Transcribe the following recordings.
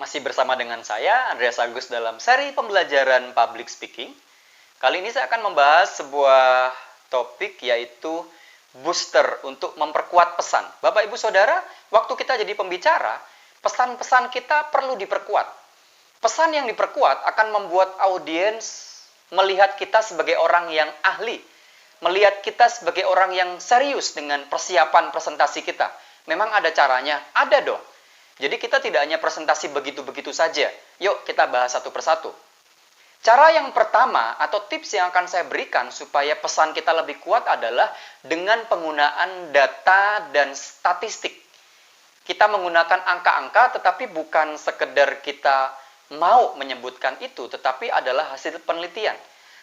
Masih bersama dengan saya, Andreas Agus, dalam seri pembelajaran Public Speaking. Kali ini saya akan membahas sebuah topik, yaitu booster untuk memperkuat pesan. Bapak, Ibu, Saudara, waktu kita jadi pembicara, pesan-pesan kita perlu diperkuat. Pesan yang diperkuat akan membuat audiens melihat kita sebagai orang yang ahli, melihat kita sebagai orang yang serius dengan persiapan presentasi kita. Memang ada caranya? Ada dong. Jadi kita tidak hanya presentasi begitu-begitu saja. Yuk kita bahas satu persatu. Cara yang pertama atau tips yang akan saya berikan supaya pesan kita lebih kuat adalah dengan penggunaan data dan statistik. Kita menggunakan angka-angka, tetapi bukan sekedar kita mau menyebutkan itu, tetapi adalah hasil penelitian.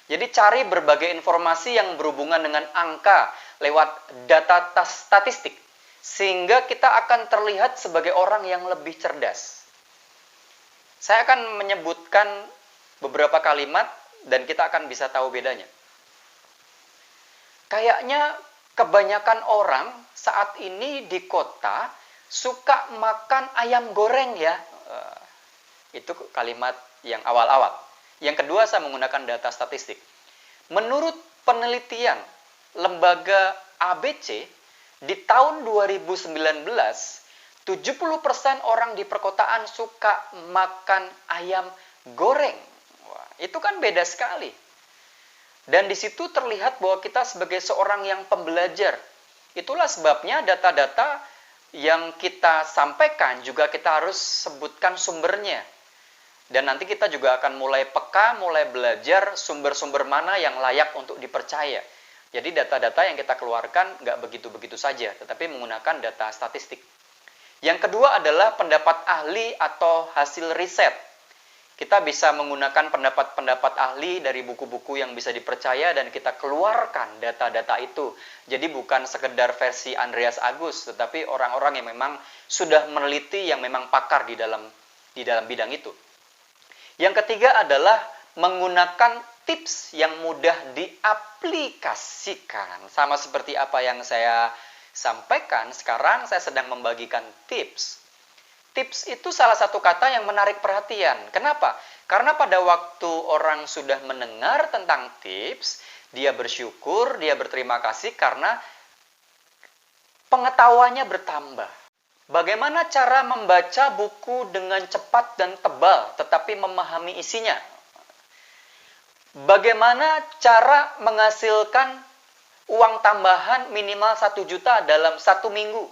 Jadi cari berbagai informasi yang berhubungan dengan angka lewat data statistik, sehingga kita akan terlihat sebagai orang yang lebih cerdas. Saya akan menyebutkan beberapa kalimat dan kita akan bisa tahu bedanya. Kayaknya kebanyakan orang saat ini di kota suka makan ayam goreng ya. Itu kalimat yang awal-awal. Yang kedua, saya menggunakan data statistik. Menurut penelitian lembaga ABC, di tahun 2019, 70% orang di perkotaan suka makan ayam goreng. Wah, itu kan beda sekali. Dan di situ terlihat bahwa kita sebagai seorang yang pembelajar. Itulah sebabnya data-data yang kita sampaikan juga kita harus sebutkan sumbernya. Dan nanti kita juga akan mulai peka, mulai belajar sumber-sumber mana yang layak untuk dipercaya. Jadi data-data yang kita keluarkan nggak begitu-begitu saja, tetapi menggunakan data statistik. Yang kedua adalah pendapat ahli atau hasil riset. Kita bisa menggunakan pendapat-pendapat ahli dari buku-buku yang bisa dipercaya dan kita keluarkan data-data itu. Jadi bukan sekedar versi Andreas Agus, tetapi orang-orang yang memang sudah meneliti, yang memang pakar di dalam bidang itu. Yang ketiga adalah menggunakan tips yang mudah diaplikasikan. Sama seperti apa yang saya sampaikan, sekarang saya sedang membagikan tips. Tips itu salah satu kata yang menarik perhatian. Kenapa? Karena pada waktu orang sudah mendengar tentang tips, dia bersyukur, dia berterima kasih karena pengetahuannya bertambah. Bagaimana cara membaca buku dengan cepat dan tebal, tetapi memahami isinya? Bagaimana cara menghasilkan uang tambahan minimal 1 juta dalam 1 minggu?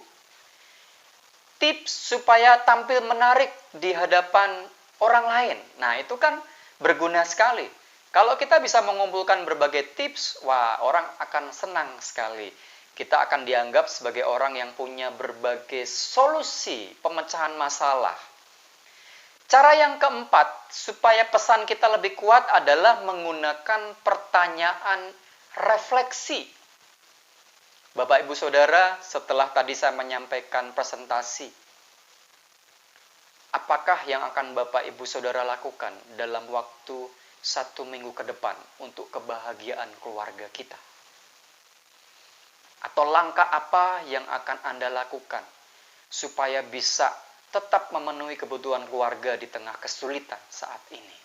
Tips supaya tampil menarik di hadapan orang lain. Nah, itu kan berguna sekali. Kalau kita bisa mengumpulkan berbagai tips, wah, orang akan senang sekali. Kita akan dianggap sebagai orang yang punya berbagai solusi pemecahan masalah. Cara yang keempat, supaya pesan kita lebih kuat adalah menggunakan pertanyaan refleksi. Bapak, Ibu, Saudara, setelah tadi saya menyampaikan presentasi, apakah yang akan Bapak, Ibu, Saudara lakukan dalam waktu 1 minggu ke depan untuk kebahagiaan keluarga kita? Atau langkah apa yang akan Anda lakukan supaya bisa tetap memenuhi kebutuhan keluarga di tengah kesulitan saat ini?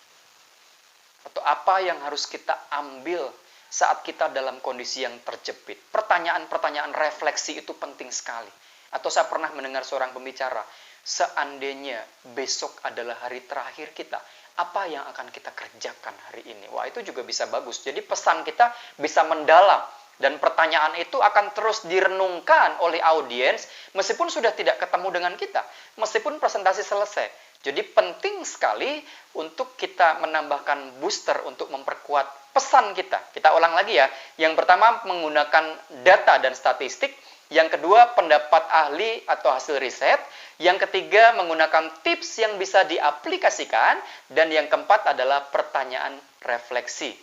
Atau apa yang harus kita ambil saat kita dalam kondisi yang terjepit? Pertanyaan-pertanyaan refleksi itu penting sekali. Atau saya pernah mendengar seorang pembicara, seandainya besok adalah hari terakhir kita, apa yang akan kita kerjakan hari ini? Wah, itu juga bisa bagus. Jadi pesan kita bisa mendalam. Dan pertanyaan itu akan terus direnungkan oleh audiens meskipun sudah tidak ketemu dengan kita, meskipun presentasi selesai. Jadi penting sekali untuk kita menambahkan booster untuk memperkuat pesan kita. Kita ulang lagi ya. Yang pertama menggunakan data dan statistik. Yang kedua pendapat ahli atau hasil riset. Yang ketiga menggunakan tips yang bisa diaplikasikan. Dan yang keempat adalah pertanyaan refleksi.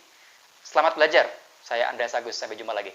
Selamat belajar. Saya Andreas Agus, sampai jumpa lagi.